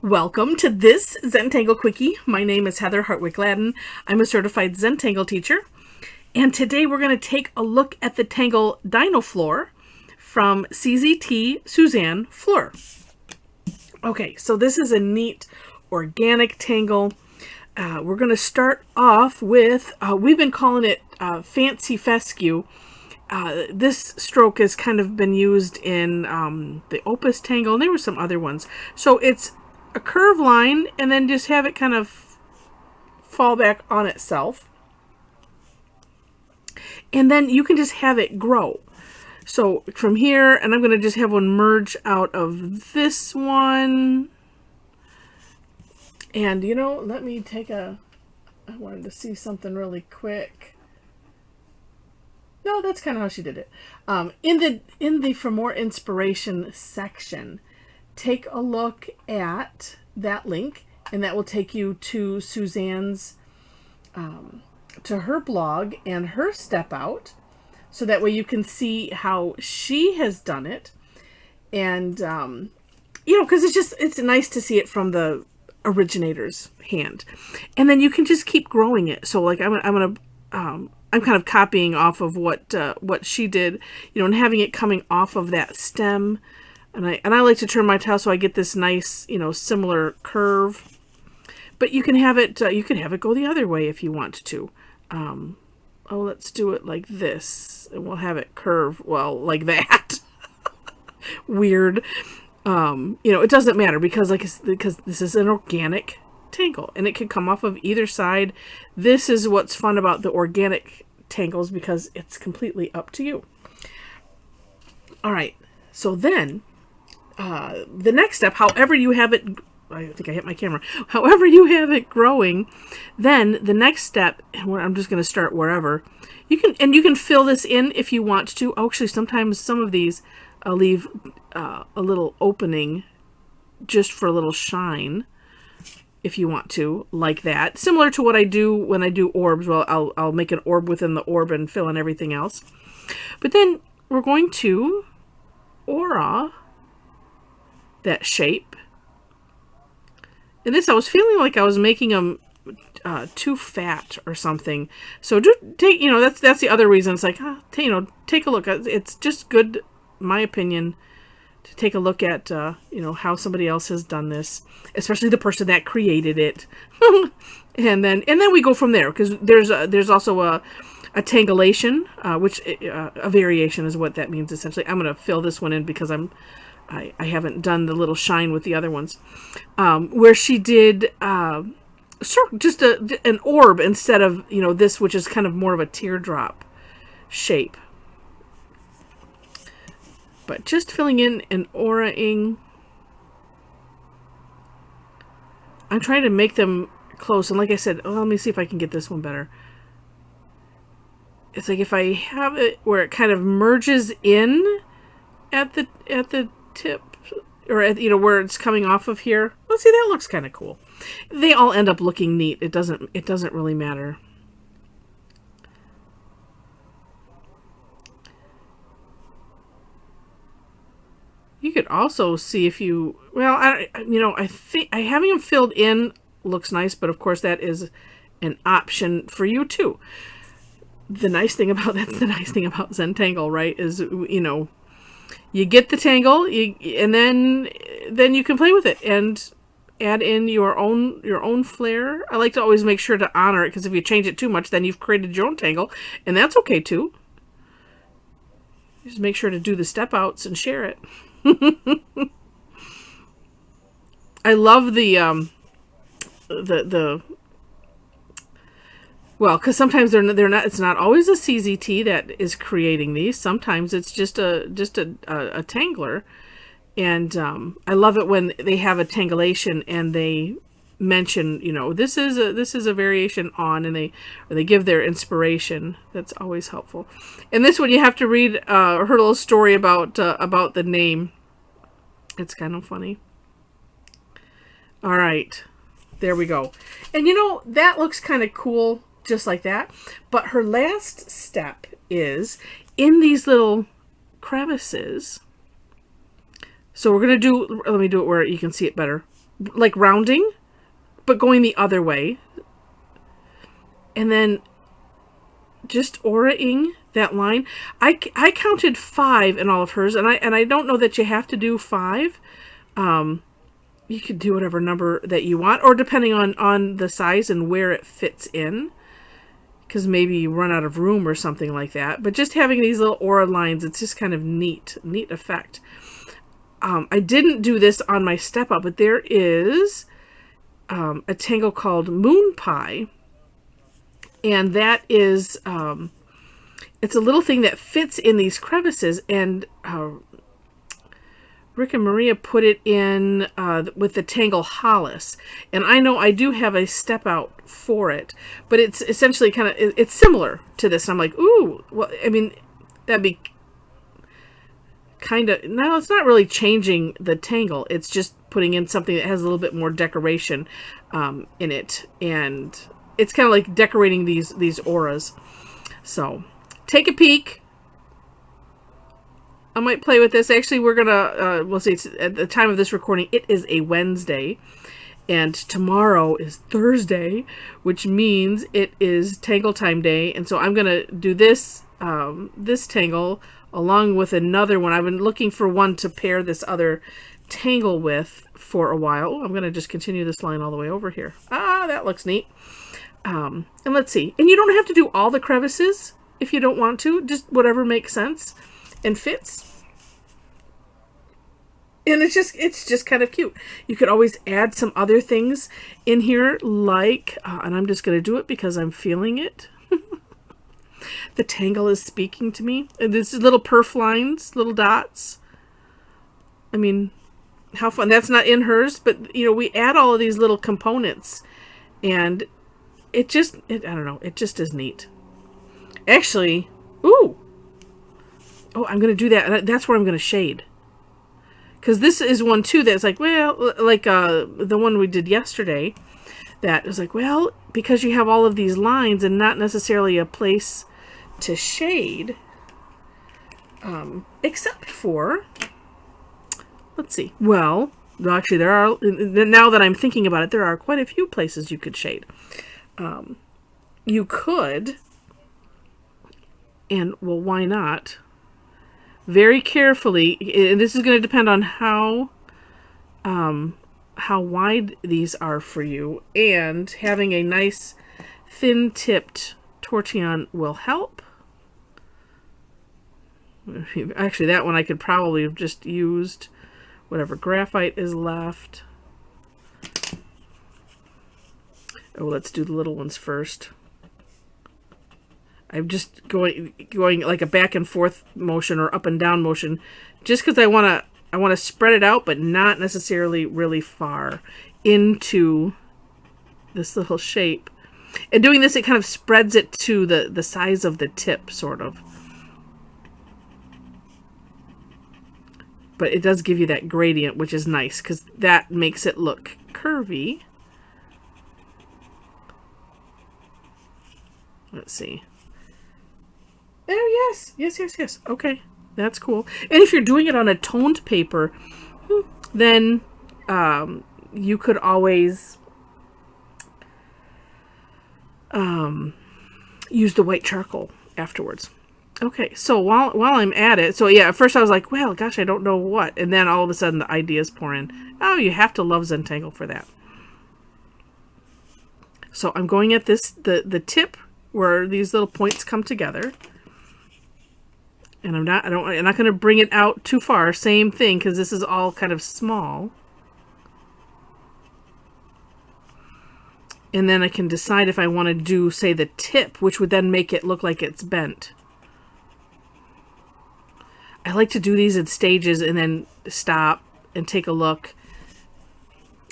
Welcome to this Zentangle Quickie. My name is Heather Hartwick Gladden. I'm a certified Zentangle teacher. And today we're going to take a look at the Tangle Dinoflor from CZT Suzanne Fluhr. Okay, so this is a neat organic tangle. We're going to start off with, we've been calling it Fancy Fescue. This stroke has kind of been used in the Opus Tangle, and there were some other ones. So it's a curved line, and then just have it kind of fall back on itself. And then you can just have it grow. So from here, and I'm going to just have one merge out of this one. And, you know, let me take I wanted to see something really quick. No, that's kind of how she did it. In the For More Inspiration section, take a look at that link, and that will take you to Suzanne's, to her blog and her step out, so that way you can see how she has done it. And, you know, because it's nice to see it from the originator's hand. And then you can just keep growing it. So like I'm kind of copying off of what she did, you know, and having it coming off of that stem. And I like to turn my towel so I get this nice, you know, similar curve. But you can have it go the other way if you want to. Oh, let's do it like this, and we'll have it curve, well, like that. Weird. You know, it doesn't matter because this is an organic tangle, and it can come off of either side. This is what's fun about the organic tangles, because it's completely up to you. All right, so then the next step, however you have it, I think I hit my camera, however you have it growing, then the next step, and I'm just going to start wherever you can fill this in if you want to. Actually, sometimes some of these I'll leave a little opening just for a little shine, if you want to, like that. Similar to what I do when I do orbs. Well, I'll make an orb within the orb and fill in everything else. But then we're going to aura that shape. And this, I was feeling like I was making them too fat or something. So just take, you know, that's the other reason. It's like, you know, take a look. It's just good, my opinion, to take a look at, you know, how somebody else has done this, especially the person that created it. and then we go from there, because there's also a tangulation, which a variation is what that means essentially. I'm going to fill this one in because I haven't done the little shine with the other ones, where she did just an orb instead of, you know, this, which is kind of more of a teardrop shape. But just filling in and auraing. I'm trying to make them close, and like I said, let me see if I can get this one better. It's like if I have it where it kind of merges in at the tip, or at, you know, where it's coming off of here. Let's see, that looks kind of cool. They all end up looking neat. It doesn't really matter. You could also see if you, well, I think having them filled in looks nice, but of course that is an option for you too. The nice thing about Zentangle, right, is, you know, you get the tangle, and then you can play with it and add in your own flair. I like to always make sure to honor it, because if you change it too much, then you've created your own tangle, and that's okay too. Just make sure to do the step outs and share it. I love the well, because sometimes they're not. It's not always a CZT that is creating these. Sometimes it's just a tangler, and I love it when they have a tangulation and they mention, you know, this is a variation on, and they give their inspiration. That's always helpful. And this one, you have to read her little story about the name. It's kind of funny. All right, there we go. And you know, that looks kind of cool just like that. But her last step is in these little crevices. So we're going to do, let me do it where you can see it better. like rounding, but going the other way. And then just aura-ing that line. I counted 5 in all of hers, and I don't know that you have to do 5. You could do whatever number that you want, or depending on the size and where it fits in, because maybe you run out of room or something like that. But just having these little aura lines, it's just kind of neat effect. I didn't do this on my step up, but there is a tangle called Moon Pie, and that is it's a little thing that fits in these crevices, and Rick and Maria put it in with the Tangle Hollis. And I know I do have a step out for it, but it's essentially kind of, it's similar to this. And I'm like, ooh, well, I mean, that'd be kind of, no, it's not really changing the tangle. It's just putting in something that has a little bit more decoration in it. And it's kind of like decorating these auras. So take a peek. I might play with this. Actually, we're going to, we'll see, it's, at the time of this recording, it is a Wednesday. And tomorrow is Thursday, which means it is Tangle Time Day. And so I'm going to do this, this tangle along with another one. I've been looking for one to pair this other tangle with for a while. I'm going to just continue this line all the way over here. Ah, that looks neat. And let's see. And you don't have to do all the crevices if you don't want to. Just whatever makes sense and fits. And it's just kind of cute. You could always add some other things in here, like, and I'm just going to do it because I'm feeling it. The tangle is speaking to me. And this is little perf lines, little dots. I mean, how fun. That's not in hers, but, you know, we add all of these little components. And it just, I don't know, it just is neat. Actually, ooh. Oh, I'm going to do that. That's where I'm going to shade. Because this is one, too, that's like, well, like the one we did yesterday. That is like, well, because you have all of these lines and not necessarily a place to shade. Except for, let's see. Well, actually, there are, now that I'm thinking about it, there are quite a few places you could shade. You could, and, well, why not? Very carefully, and this is going to depend on how wide these are for you, and having a nice thin-tipped tortillon will help. Actually, that one I could probably have just used whatever graphite is left. Oh, let's do the little ones first. I'm just going like a back and forth motion or up and down motion, just because I want to spread it out, but not necessarily really far into this little shape. And doing this, it kind of spreads it to the size of the tip, sort of. But it does give you that gradient, which is nice, because that makes it look curvy. Let's see. Oh, yes. Okay, that's cool. And if you're doing it on a toned paper, then you could always use the white charcoal afterwards. Okay, so while I'm at it, so yeah, at first I was like, well, gosh, I don't know what. And then all of a sudden the ideas pour in. Oh, you have to love Zentangle for that. So I'm going at this, the tip where these little points come together. And I'm not going to bring it out too far. Same thing, because this is all kind of small. And then I can decide if I want to do, say, the tip, which would then make it look like it's bent. I like to do these in stages and then stop and take a look.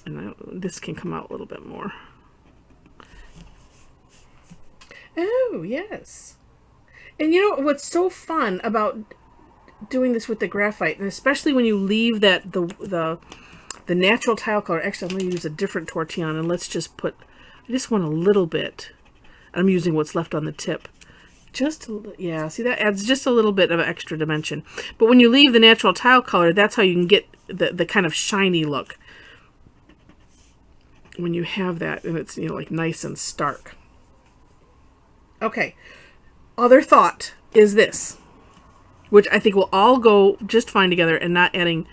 And this can come out a little bit more. Oh, yes. And you know what's so fun about doing this with the graphite, and especially when you leave that the natural tile color. Actually, I'm going to use a different tortillon, and let's just put, I just want a little bit. I'm using what's left on the tip. Just a little, yeah, see, that adds just a little bit of extra dimension. But when you leave the natural tile color, that's how you can get the kind of shiny look. when you have that and it's, like nice and stark. Okay. Other thought is this, which I think will all go just fine together and not adding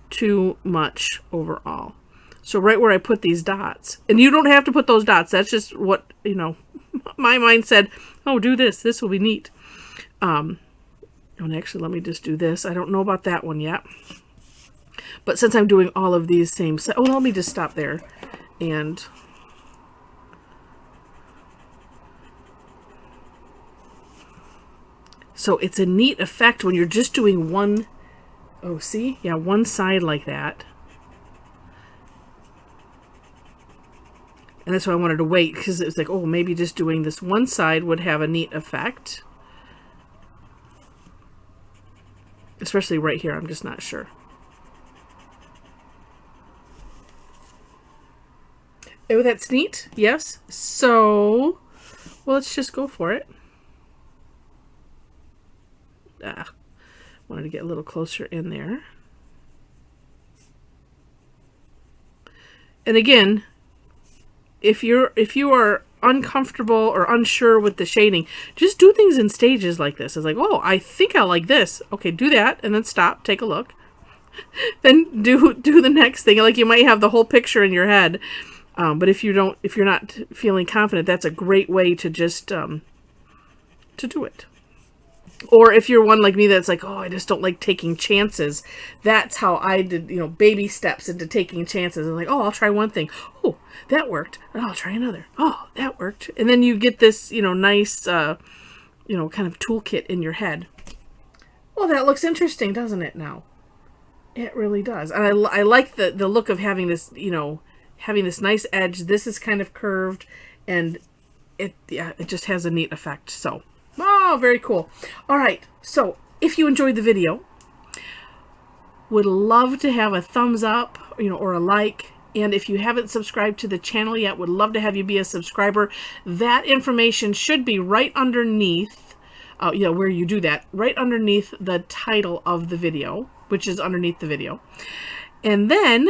too much overall. So right where I put these dots, and you don't have to put those dots. That's just what, my mind said, oh, do this. This will be neat. And actually, let me just do this. I don't know about that one yet. But since I'm doing all of these same, let me just stop there. And so it's a neat effect when you're just doing one, see? Yeah, one side like that. And that's why I wanted to wait, because it was like, maybe just doing this one side would have a neat effect. Especially right here, I'm just not sure. Oh, that's neat. Yes. So, well, let's just go for it. Wanted to get a little closer in there. And again, if you are uncomfortable or unsure with the shading, just do things in stages like this. It's like, I think I like this. Okay, do that, and then stop, take a look. Then do the next thing. Like, you might have the whole picture in your head, but if you're not feeling confident, that's a great way to just to do it. Or if you're one like me that's like, I just don't like taking chances. That's how I did, baby steps into taking chances. I'm like, I'll try one thing. Oh, that worked. I'll try another. Oh, that worked. And then you get this, nice, kind of toolkit in your head. Well, that looks interesting, doesn't it now? It really does. And I like the look of having this, having this nice edge. This is kind of curved, and it just has a neat effect. So, very cool. All right. So if you enjoyed the video, would love to have a thumbs up, or a like. And if you haven't subscribed to the channel yet, would love to have you be a subscriber. That information should be right underneath, where you do that, right underneath the title of the video, which is underneath the video. And then,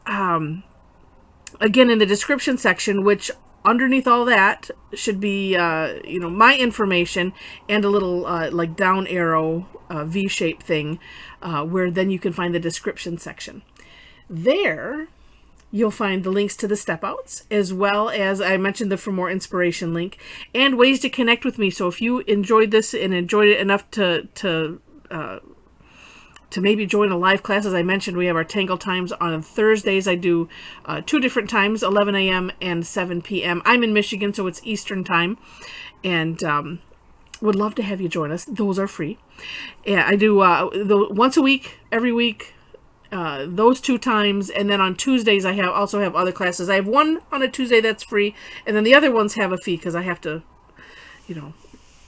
again, in the description section, which underneath all that should be, my information and a little, like down arrow, V-shaped thing, where then you can find the description section. There, you'll find the links to the step outs, as well as I mentioned the For More Inspiration link, and ways to connect with me. So if you enjoyed this and enjoyed it enough to maybe join a live class, as I mentioned, we have our Tangle times on Thursdays. I do 2 different times, 11 a.m. and 7 p.m. I'm in Michigan, so it's Eastern time, and would love to have you join us. Those are free. Yeah, I do once a week, every week, those 2 times, and then on Tuesdays I also have other classes. I have one on a Tuesday that's free, and then the other ones have a fee because I have to,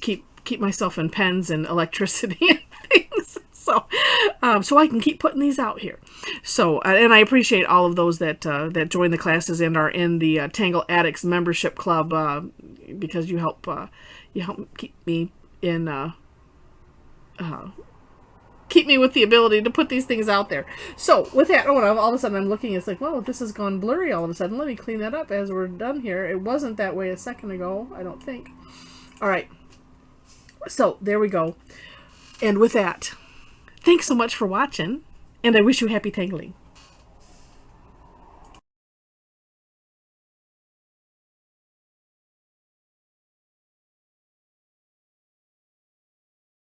keep myself in pens and electricity and things. So I can keep putting these out here. So, and I appreciate all of those that join the classes and are in the Tangle Addicts membership club, because you help keep me in, keep me with the ability to put these things out there. So with that, all of a sudden I'm looking, it's like, well, this has gone blurry all of a sudden. Let me clean that up as we're done here. It wasn't that way a second ago, I don't think. All right. So there we go. And with that, thanks so much for watching, and I wish you happy tangling.